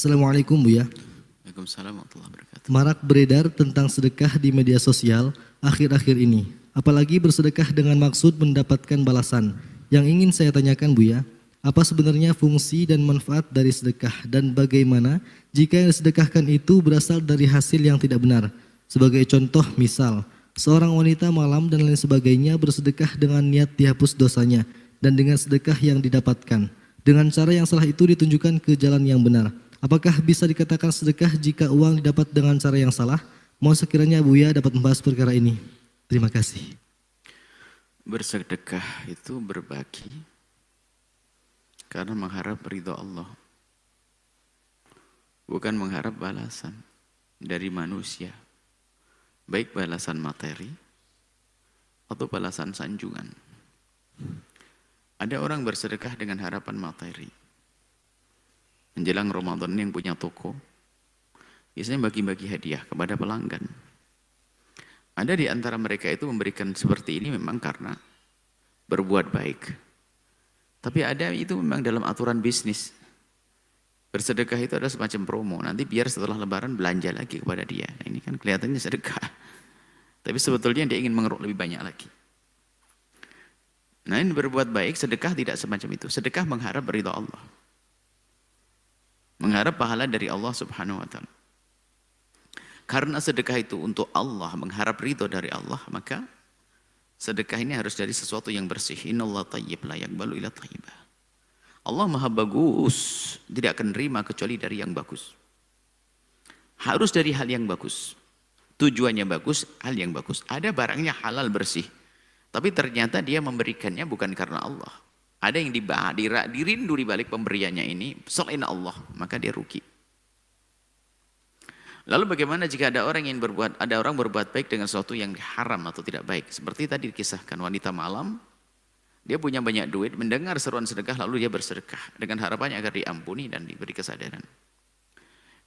Assalamualaikum Buya. Waalaikumsalam warahmatullahi wabarakatuh. Marak beredar tentang sedekah di media sosial akhir-akhir ini. Apalagi bersedekah dengan maksud mendapatkan balasan. Yang ingin saya tanyakan Buya, apa sebenarnya fungsi dan manfaat dari sedekah dan bagaimana jika yang disedekahkan itu berasal dari hasil yang tidak benar? Sebagai contoh misal, seorang wanita malam dan lain sebagainya bersedekah dengan niat dihapus dosanya dan dengan sedekah yang didapatkan. Dengan cara yang salah itu ditunjukkan ke jalan yang benar. Apakah bisa dikatakan sedekah jika uang didapat dengan cara yang salah? Mohon sekiranya Buya dapat membahas perkara ini. Terima kasih. Bersedekah itu berbagi karena mengharap ridho Allah, bukan mengharap balasan dari manusia, baik balasan materi atau balasan sanjungan. Ada orang bersedekah dengan harapan materi. Menjelang Ramadan yang punya toko, biasanya bagi-bagi hadiah kepada pelanggan. Ada di antara mereka itu memberikan seperti ini memang karena berbuat baik. Tapi ada itu memang dalam aturan bisnis. Bersedekah itu ada semacam promo. Nanti biar setelah lebaran belanja lagi kepada dia. Nah, ini kan kelihatannya sedekah. Tapi sebetulnya dia ingin mengeruk lebih banyak lagi. Nah, ini berbuat baik, sedekah tidak semacam itu. Sedekah mengharap ridha Allah. Mengharap pahala dari Allah Subhanahu wa taala. Karena sedekah itu untuk Allah, mengharap ridho dari Allah, maka sedekah ini harus dari sesuatu yang bersih. Innallaha thayyib la yaqbalu illa thayyibah. Allah Maha bagus, tidak akan nerima kecuali dari yang bagus. Harus dari hal yang bagus. Tujuannya bagus, hal yang bagus. Ada barangnya halal bersih, tapi ternyata dia memberikannya bukan karena Allah. Ada yang dirindu di balik pemberiannya ini selain Allah, maka dia rugi. Lalu bagaimana jika ada orang berbuat baik dengan sesuatu yang haram atau tidak baik? Seperti tadi dikisahkan wanita malam, dia punya banyak duit, mendengar seruan sedekah lalu dia bersedekah dengan harapannya agar diampuni dan diberi kesadaran.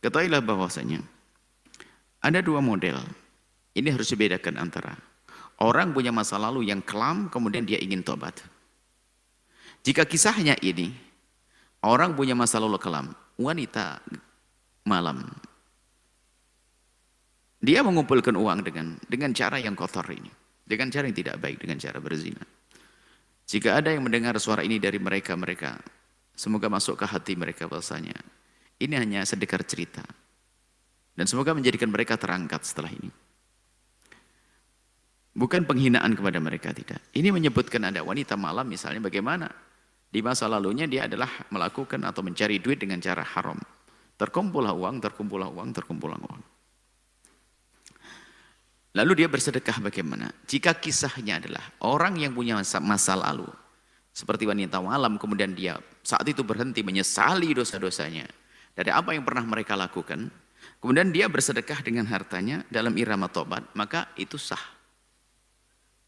Ketahuilah bahwasanya ada dua model. Ini harus dibedakan antara orang punya masa lalu yang kelam kemudian dia ingin tobat. Jika kisahnya ini orang punya masa lalu kelam, wanita malam, dia mengumpulkan uang dengan cara yang kotor ini, dengan cara yang tidak baik, dengan cara berzina. Jika ada yang mendengar suara ini dari mereka semoga masuk ke hati mereka bahwasanya ini hanya sedekar cerita. Dan semoga menjadikan mereka terangkat setelah ini. Bukan penghinaan kepada mereka, tidak. Ini menyebutkan ada wanita malam misalnya bagaimana di masa lalunya dia adalah melakukan atau mencari duit dengan cara haram. Terkumpullah uang. Lalu dia bersedekah bagaimana? Jika kisahnya adalah orang yang punya masa lalu, seperti wanita malam, kemudian dia saat itu berhenti menyesali dosa-dosanya dari apa yang pernah mereka lakukan, kemudian dia bersedekah dengan hartanya dalam irama tobat, maka itu sah.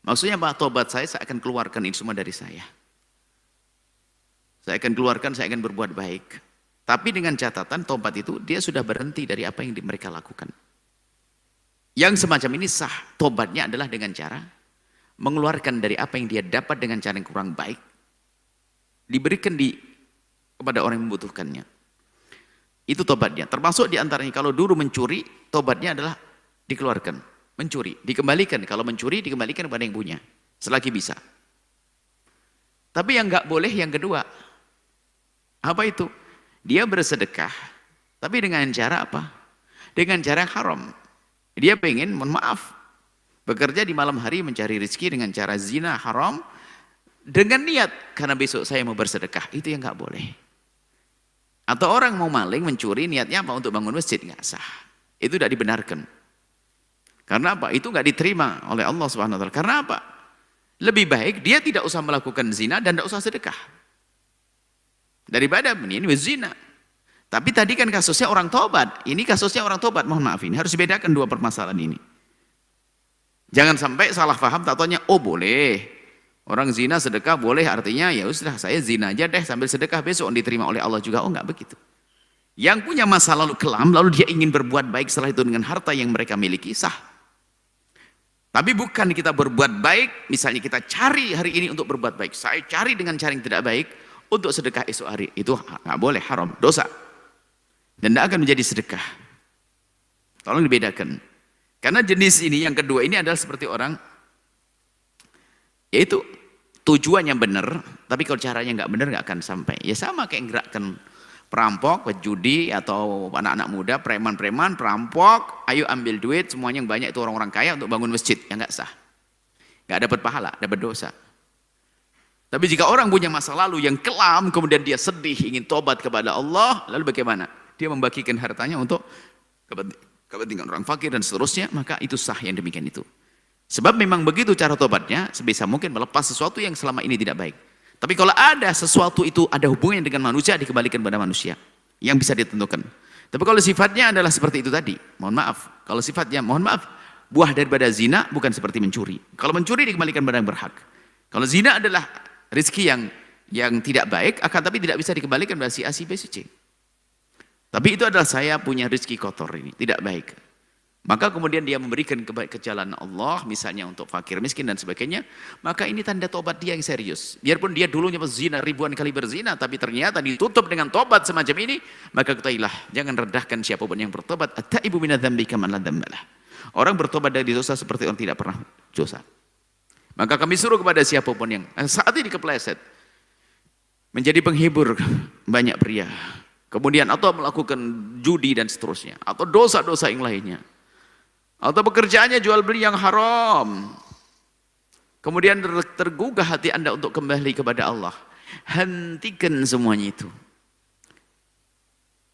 Maksudnya bahwa tobat saya akan keluarkan ini semua dari saya. Saya akan keluarkan, saya akan berbuat baik. Tapi dengan catatan tobat itu dia sudah berhenti dari apa yang mereka lakukan. Yang semacam ini sah, tobatnya adalah dengan cara mengeluarkan dari apa yang dia dapat dengan cara yang kurang baik, diberikan kepada orang yang membutuhkannya. Itu tobatnya. Termasuk diantaranya kalau dulu mencuri, tobatnya adalah dikeluarkan. Mencuri, dikembalikan. Kalau mencuri, dikembalikan kepada yang punya. Selagi bisa. Tapi yang nggak boleh yang kedua. Apa itu? Dia bersedekah. Tapi dengan cara apa? Dengan cara yang haram. Dia pengen, mohon maaf, bekerja di malam hari mencari rezeki dengan cara zina haram, dengan niat, karena besok saya mau bersedekah. Itu yang nggak boleh. Atau orang mau maling, mencuri, niatnya apa? Untuk bangun masjid, nggak sah. Itu tidak dibenarkan. Karena apa? Itu nggak diterima oleh Allah Subhanahu wa taala. Karena apa? Lebih baik dia tidak usah melakukan zina dan tidak usah sedekah. Daripada ini zina. Tapi tadi kan kasusnya orang tobat. Ini kasusnya orang tobat. Mohon maaf, ini harus dibedakan dua permasalahan ini. Jangan sampai salah paham, tak taunya, oh boleh. Orang zina sedekah boleh, artinya ya sudah saya zina aja deh sambil sedekah besok diterima oleh Allah juga. Oh enggak begitu. Yang punya masa lalu kelam, lalu dia ingin berbuat baik setelah itu dengan harta yang mereka miliki, sah. Tapi bukan kita berbuat baik, misalnya kita cari hari ini untuk berbuat baik. Saya cari dengan cara yang tidak baik untuk sedekah esok hari. Itu nggak boleh, haram, dosa. dan tidak akan menjadi sedekah. Tolong dibedakan. Karena jenis ini, yang kedua ini adalah seperti orang, yaitu tujuannya benar, tapi kalau caranya nggak benar nggak akan sampai. Ya sama kayak gerakan perampok, pejudi, atau anak-anak muda, preman-preman, perampok, ayo ambil duit, semuanya yang banyak itu orang-orang kaya untuk bangun masjid, yang nggak sah. Nggak dapat pahala, dapat dosa. Tapi jika orang punya masa lalu yang kelam, kemudian dia sedih, ingin tobat kepada Allah, lalu bagaimana? Dia membagikan hartanya untuk kepentingan orang fakir dan seterusnya, maka itu sah yang demikian itu. Sebab memang begitu cara tobatnya, sebisa mungkin melepas sesuatu yang selama ini tidak baik. Tapi kalau ada sesuatu itu ada hubungannya dengan manusia, dikembalikan pada manusia yang bisa ditentukan. Tapi kalau sifatnya adalah seperti itu tadi, mohon maaf, kalau sifatnya mohon maaf, buah daripada zina bukan seperti mencuri. Kalau mencuri dikembalikan pada yang berhak. Kalau zina adalah rezeki yang tidak baik, akan tapi tidak bisa dikembalikan pada si A, si B, si C. Tapi itu adalah saya punya rezeki kotor ini, tidak baik. Maka kemudian dia memberikan ke jalan Allah, misalnya untuk fakir miskin dan sebagainya, maka ini tanda tobat dia yang serius. Biarpun dia dulunya berzina, ribuan kali berzina, tapi ternyata ditutup dengan tobat semacam ini, maka ketahuilah, jangan rendahkan siapapun yang bertobat. At-taibu minadz-dzambi kaman la dzamba lah. Orang bertobat dari dosa seperti orang tidak pernah dosa. Maka kami suruh kepada siapapun yang saat ini kepleset, menjadi penghibur banyak pria, kemudian atau melakukan judi dan seterusnya, atau dosa-dosa yang lainnya, atau pekerjaannya jual beli yang haram, kemudian tergugah hati Anda untuk kembali kepada Allah, hentikan semuanya itu.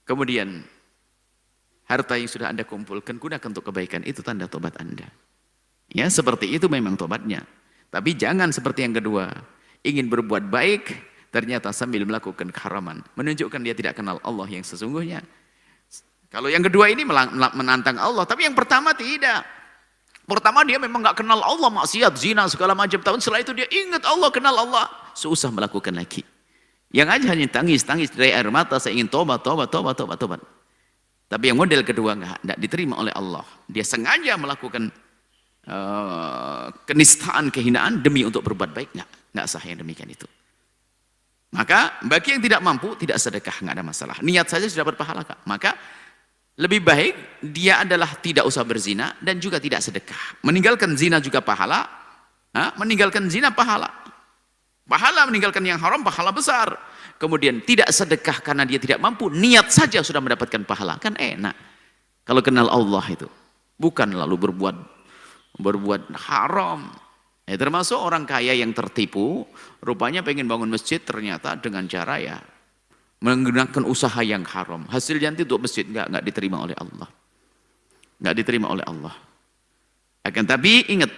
Kemudian harta yang sudah Anda kumpulkan gunakan untuk kebaikan, itu tanda tobat Anda. Ya, seperti itu memang tobatnya. Tapi jangan seperti yang kedua, ingin berbuat baik ternyata sambil melakukan keharaman, menunjukkan dia tidak kenal Allah yang sesungguhnya. Kalau yang kedua ini menantang Allah, tapi yang pertama tidak. Pertama dia memang nggak kenal Allah, maksiat, zina, segala macam. Tahun setelah itu dia ingat Allah, kenal Allah, susah melakukan lagi. Yang aja hanya tangis dari air mata, saya ingin tobat. Tapi yang model kedua nggak diterima oleh Allah. Dia sengaja melakukan kenistaan, kehinaan demi untuk berbuat baik, nggak sah yang demikian itu. Maka bagi yang tidak mampu, tidak sedekah, nggak ada masalah. Niat saja sudah dapat pahala, Kak. Maka lebih baik dia adalah tidak usah berzina dan juga tidak sedekah. Meninggalkan zina juga pahala, meninggalkan zina pahala. Pahala meninggalkan yang haram, pahala besar. Kemudian tidak sedekah karena dia tidak mampu, niat saja sudah mendapatkan pahala. Kan enak. Kalau kenal Allah itu. Bukan lalu berbuat haram. Termasuk orang kaya yang tertipu, rupanya pengen bangun masjid, ternyata dengan cara ya menggunakan usaha yang haram. Hasilnya nanti untuk masjid nggak diterima oleh Allah. Nggak diterima oleh Allah. Akan tapi ingat,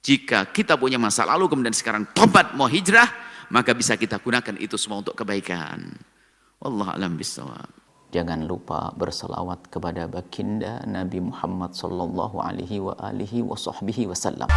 jika kita punya masa lalu kemudian sekarang tobat mau hijrah, maka bisa kita gunakan itu semua untuk kebaikan. Wallahu a'lam bishawab. Jangan lupa berselawat kepada baginda Nabi Muhammad sallallahu alaihi wa alihi wa sahbihi wasallam.